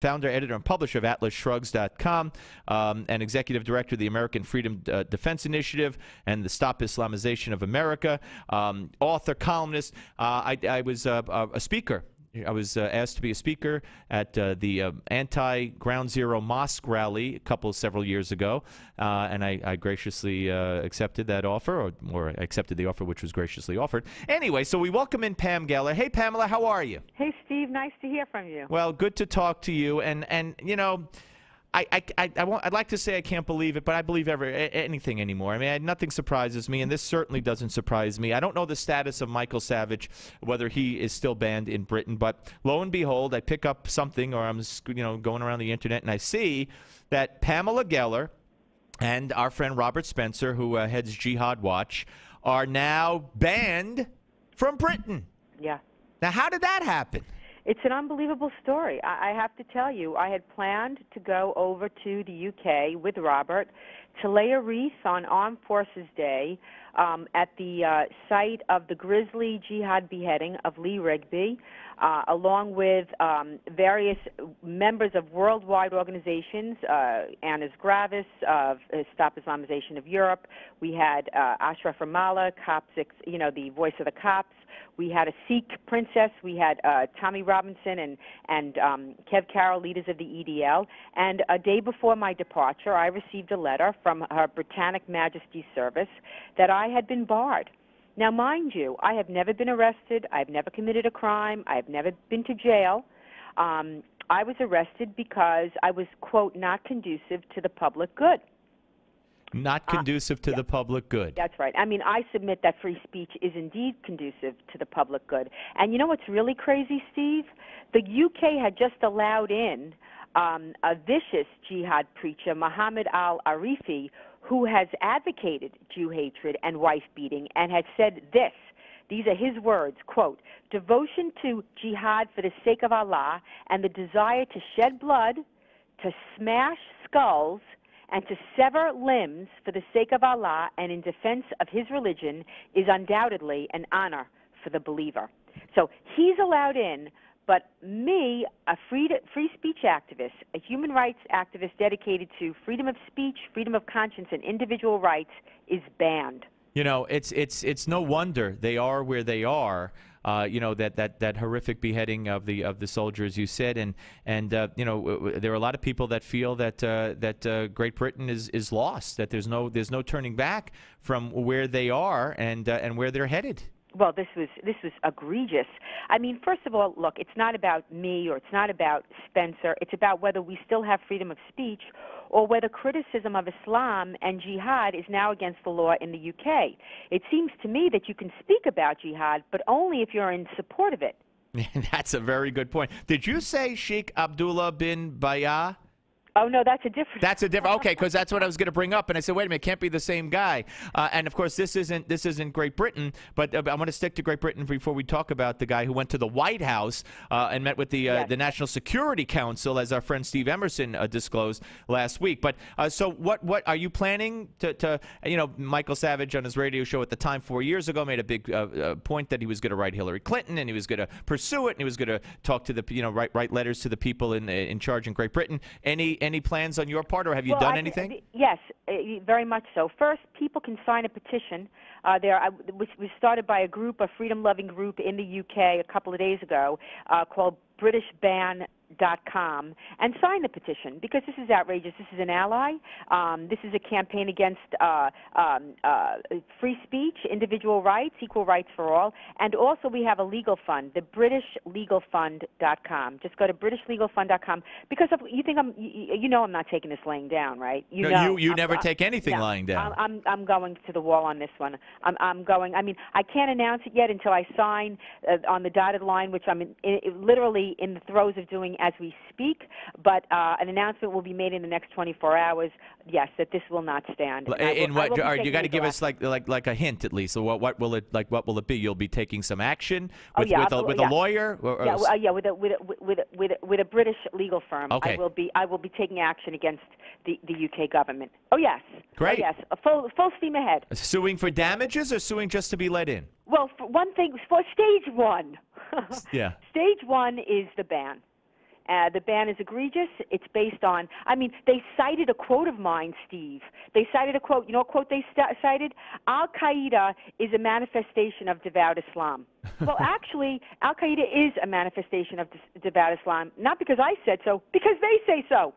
founder, editor, and publisher of AtlasShrugs.com, and executive director of the American Freedom Defense Initiative and the Stop Islamization of America, author, columnist. I was a speaker. I was asked to be a speaker at the anti-Ground Zero mosque rally several years ago, and I graciously accepted that offer, or accepted the offer which was graciously offered. Anyway, so we welcome in Pam Geller. Hey, Pamela, how are you? Hey, Steve. Nice to hear from you. Well, good to talk to you. And you know, I'd like to say I can't believe it, but I believe anything anymore. I mean, nothing surprises me, and this certainly doesn't surprise me. I don't know the status of Michael Savage, whether he is still banned in Britain, but lo and behold, I pick up something, or I'm going around the internet, and I see that Pamela Geller and our friend Robert Spencer, who heads Jihad Watch, are now banned from Britain. Yeah. Now, how did that happen? It's an unbelievable story. I have to tell you, I had planned to go over to the UK with Robert to lay a wreath on Armed Forces Day at the site of the grisly jihad beheading of Lee Rigby, along with various members of worldwide organizations, Annas Gravis, Stop Islamization of Europe. We had Ashraf Ramallah, Coptic, the voice of the Cops. We had a Sikh princess. We had Tommy Robinson and Kev Carroll, leaders of the EDL. And a day before my departure, I received a letter from Her Britannic Majesty's Service that I had been barred. Now, mind you, I have never been arrested. I've never committed a crime. I've never been to jail. I was arrested because I was, quote, not conducive to the public good. Not conducive to the public good. That's right. I mean, I submit that free speech is indeed conducive to the public good. And you know what's really crazy, Steve? The UK had just allowed in a vicious jihad preacher, Muhammad al-Arifi, who has advocated Jew hatred and wife-beating and has said this. These are his words, quote, "Devotion to jihad for the sake of Allah and the desire to shed blood, to smash skulls, and to sever limbs for the sake of Allah and in defense of his religion is undoubtedly an honor for the believer." So he's allowed in, but me, a free speech activist, a human rights activist dedicated to freedom of speech, freedom of conscience, and individual rights, is banned. You know, it's no wonder they are where they are. That horrific beheading of the soldiers, you said, and there are a lot of people that feel that Great Britain is lost, that there's no turning back from where they are and where they're headed. Well, this was egregious. I mean, first of all, look, it's not about me or it's not about Spencer. It's about whether we still have freedom of speech or whether criticism of Islam and jihad is now against the law in the UK. It seems to me that you can speak about jihad, but only if you're in support of it. That's a very good point. Did you say Sheikh Abdullah bin Bayah? Oh, no, that's a different. That's a different. Okay, because that's what I was going to bring up, and I said, wait a minute, it can't be the same guy. And of course, this isn't Great Britain, but I want to stick to Great Britain before we talk about the guy who went to the White House and met with the National Security Council, as our friend Steve Emerson disclosed last week. But so what are you planning to Michael Savage on his radio show at the time 4 years ago made a big point that he was going to write Hillary Clinton and he was going to pursue it and he was going to talk to the write letters to the people in charge in Great Britain. Any plans on your part, or have you done anything? Yes, very much so. First, people can sign a petition. Which was started by a freedom-loving group in the UK a couple of days ago called BritishBan.com, and sign the petition because this is outrageous. This is an ally. This is a campaign against free speech, individual rights, equal rights for all, and also we have a legal fund, the BritishLegalFund.com. Just go to BritishLegalFund.com because you think I'm not taking this laying down, right? You never take anything lying down. I'm going to the wall on this one. I'm going. I mean, I can't announce it yet until I sign on the dotted line, which I'm literally in the throes of doing as we speak. But an announcement will be made in the next 24 hours. Yes, that this will not stand. You got to give us like a hint at least. So what will it be? You'll be taking some action with a lawyer. With a British legal firm. Okay. I will be taking action against the UK government. Oh yes. Great. Oh, yes. Full steam ahead. Suing for damages or suing just to be let in? Well, for one thing, for stage one. Yeah. Stage one is the ban. The ban is egregious. It's based on, I mean, they cited a quote of mine, Steve. They cited a quote. You know what quote they cited? Al-Qaeda is a manifestation of devout Islam. Well, actually, Al-Qaeda is a manifestation of devout Islam, not because I said so, because they say so.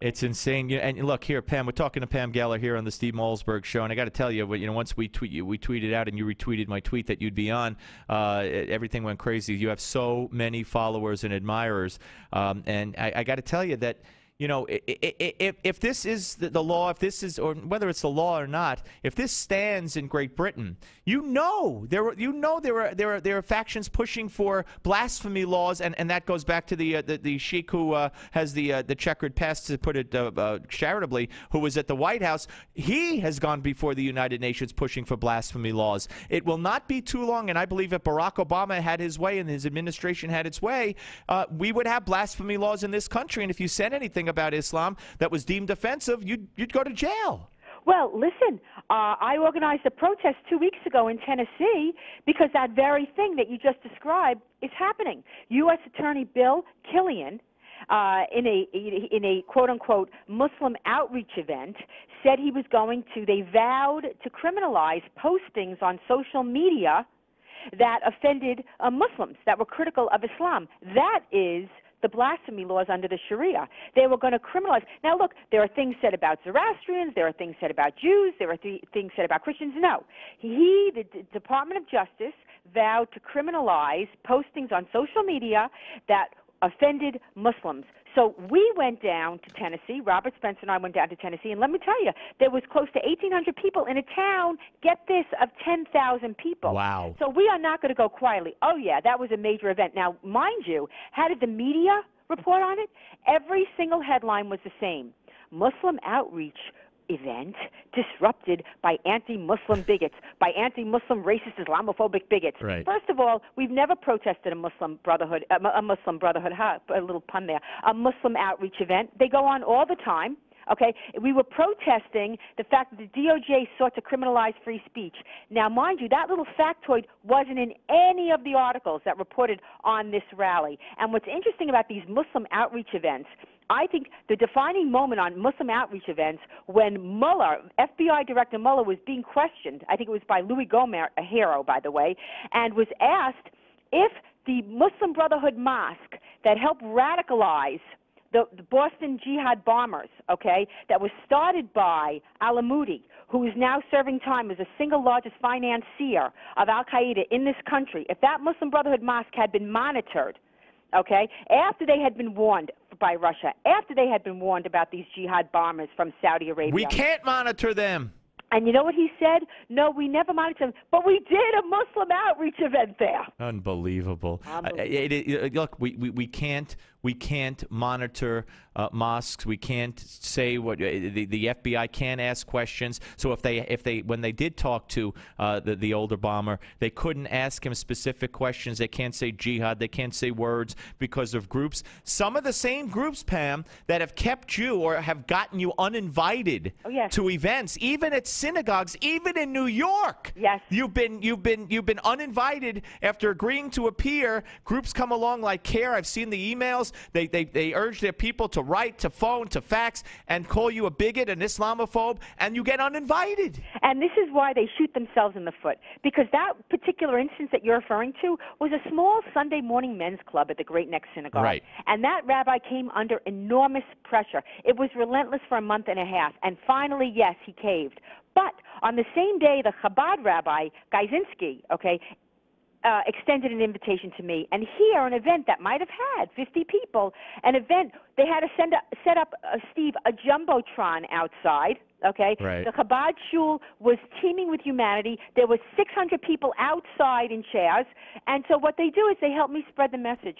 It's insane. And look here, Pam. We're talking to Pam Geller here on the Steve Malzberg Show, and I got to tell you, once we tweeted out, and you retweeted my tweet that you'd be on. Everything went crazy. You have so many followers and admirers, and I got to tell you that. If this is the law, if this is, or whether it's the law or not, if this stands in Great Britain, there are factions pushing for blasphemy laws, and that goes back to the sheik who has the checkered past, to put it charitably, who was at the White House. He has gone before the United Nations pushing for blasphemy laws. It will not be too long, and I believe if Barack Obama had his way and his administration had its way, we would have blasphemy laws in this country. And if you said anything about Islam that was deemed offensive, you'd go to jail. Well, listen, I organized a protest 2 weeks ago in Tennessee because that very thing that you just described is happening. U.S. Attorney Bill Killian, in a quote-unquote Muslim outreach event, said he was going to, they vowed to criminalize postings on social media that offended Muslims, that were critical of Islam. That is the blasphemy laws under the Sharia. They were going to criminalize. Now, look, there are things said about Zoroastrians. There are things said about Jews. There are things said about Christians. No. The Department of Justice, vowed to criminalize postings on social media that offended Muslims. So we went down to Tennessee. Robert Spencer and I went down to Tennessee, and let me tell you, there was close to 1,800 people in a town, get this, of 10,000 people. Wow. So we are not going to go quietly. Oh, yeah, that was a major event. Now, mind you, how did the media report on it? Every single headline was the same. Muslim outreach event disrupted by anti-Muslim bigots, by anti-Muslim, racist, Islamophobic bigots. Right. First of all, we've never protested a Muslim Brotherhood, a Muslim outreach event. They go on all the time. Okay, we were protesting the fact that the DOJ sought to criminalize free speech. Now, mind you, that little factoid wasn't in any of the articles that reported on this rally. And what's interesting about these Muslim outreach events, I think the defining moment on Muslim outreach events, when Mueller, FBI Director Mueller, was being questioned, I think it was by Louis Gohmert, a hero, by the way, and was asked if the Muslim Brotherhood mosque that helped radicalize the Boston jihad bombers, okay, that was started by Al-Amoudi, who is now serving time as the single largest financier of Al-Qaeda in this country, if that Muslim Brotherhood mosque had been monitored, okay, after they had been warned by Russia, after they had been warned about these jihad bombers from Saudi Arabia. We can't monitor them. And you know what he said? No, we never monitored them, but we did a Muslim outreach event there. Unbelievable. Look, we can't monitor mosques. We can't say what the FBI can't ask questions. So when they did talk to the older bomber, they couldn't ask him specific questions. They can't say jihad. They can't say words because of groups. Some of the same groups, Pam, that have kept you or have gotten you uninvited to events, even at synagogues, even in New York. Yes. You've been uninvited after agreeing to appear. Groups come along like CARE. I've seen the emails. They urge their people to write, to phone, to fax, and call you a bigot, an Islamophobe, and you get uninvited. And this is why they shoot themselves in the foot, because that particular instance that you're referring to was a small Sunday morning men's club at the Great Neck Synagogue. Right. And that rabbi came under enormous pressure. It was relentless for a month and a half, and finally, yes, he caved. But on the same day, the Chabad rabbi, Gajzinski, extended an invitation to me. And here, an event that might have had 50 people, an event, they had to set up, Steve, a jumbotron outside, okay? Right. The Chabad shul was teeming with humanity. There were 600 people outside in chairs. And so what they do is they help me spread the message.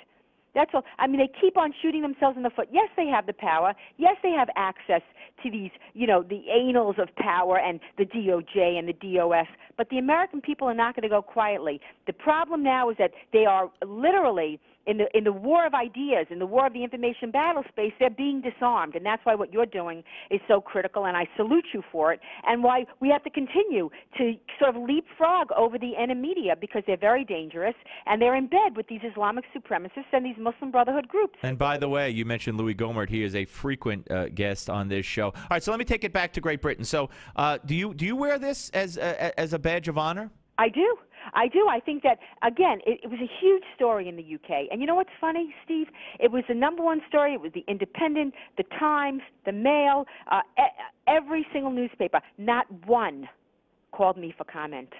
That's all. I mean, they keep on shooting themselves in the foot. Yes, they have the power. Yes, they have access to these, the annals of power and the DOJ and the DOS. But the American people are not going to go quietly. The problem now is that they are literally in the war of ideas, in the war of the information battle space, they're being disarmed, and that's why what you're doing is so critical, and I salute you for it, and why we have to continue to sort of leapfrog over the enemy media, because they're very dangerous, and they're in bed with these Islamic supremacists and these Muslim Brotherhood groups. And by the way, you mentioned Louis Gohmert. He is a frequent guest on this show. All right, so let me take it back to Great Britain. So do you wear this as a badge of honor? I do. I think that, again, it was a huge story in the UK. And you know what's funny, Steve? It was the #1 story. It was the Independent, the Times, the Mail, every single newspaper. Not one called me for comment.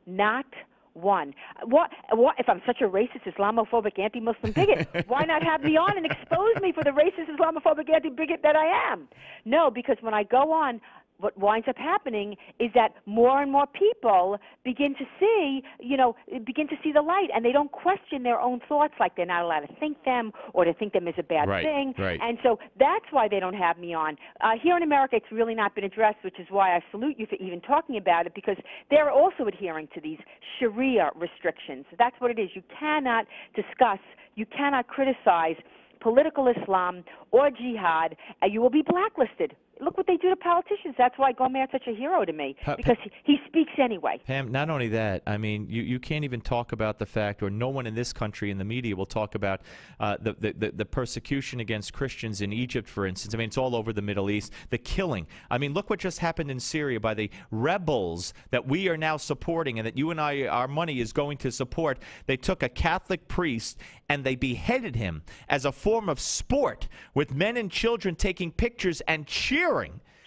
Not one. What if I'm such a racist, Islamophobic, anti-Muslim bigot? Why not have me on and expose me for the racist, Islamophobic, anti-bigot that I am? No, because when I go on, what winds up happening is that more and more people begin to see the light, and they don't question their own thoughts, like they're not allowed to think them or to think them as a bad thing. Right. And so that's why they don't have me on. Here in America, it's really not been addressed, which is why I salute you for even talking about it, because they're also adhering to these Sharia restrictions. That's what it is. You cannot discuss, you cannot criticize political Islam or jihad, and you will be blacklisted. Look what they do to politicians. That's why Gohmert's such a hero to me, because he speaks anyway. Pam, not only that, I mean, you can't even talk about the fact, or no one in this country in the media will talk about the persecution against Christians in Egypt, for instance. I mean, it's all over the Middle East. The killing. I mean, look what just happened in Syria by the rebels that we are now supporting and that you and I, our money is going to support. They took a Catholic priest and they beheaded him as a form of sport, with men and children taking pictures and cheering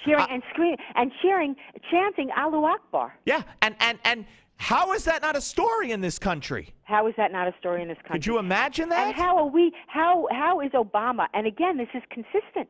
and screaming and cheering, chanting Allahu Akbar. Yeah, and how is that not a story in this country? How is that not a story in this country? Could you imagine that? And how is Obama? And again, this is consistent.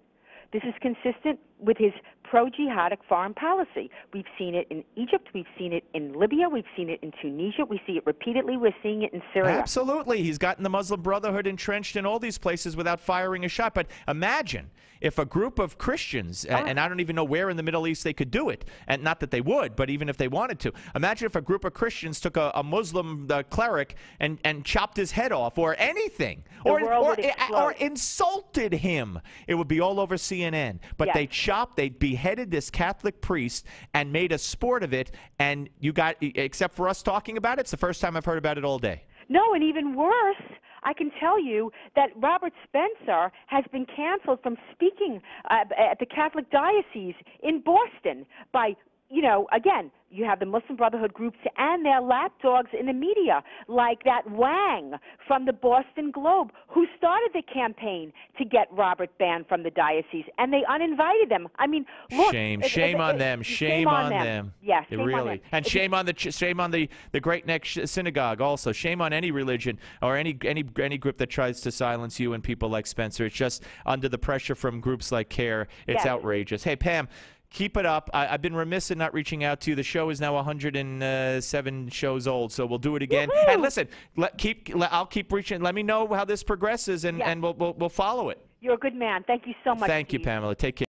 This is consistent with his pro-jihadic foreign policy. We've seen it in Egypt. We've seen it in Libya. We've seen it in Tunisia. We see it repeatedly. We're seeing it in Syria. Absolutely. He's gotten the Muslim Brotherhood entrenched in all these places without firing a shot. But imagine if a group of Christians, and I don't even know where in the Middle East they could do it, and not that they would, but even if they wanted to, imagine if a group of Christians took a Muslim cleric and chopped his head off, or anything, or insulted him. It would be all over CNN. But they beheaded this Catholic priest and made a sport of it, and you got, except for us talking about it, it's the first time I've heard about it all day. No, and even worse, I can tell you that Robert Spencer has been canceled from speaking at the Catholic Diocese in Boston by, again, you have the Muslim Brotherhood groups and their lapdogs in the media, like that Wang from the Boston Globe, who started the campaign to get Robert banned from the diocese, and they uninvited them. I mean, look, shame on them. Shame on them. Yes, shame on them. And shame on the Great Neck Synagogue also. Shame on any religion or any group that tries to silence you and people like Spencer. It's just under the pressure from groups like CARE. It's outrageous. Hey, Pam, keep it up. I've been remiss in not reaching out to you. The show is now 107 shows old, so we'll do it again. Woohoo! And listen, I'll keep reaching. Let me know how this progresses, and we'll follow it. You're a good man. Thank you so much. Thank you, Pamela. Take care.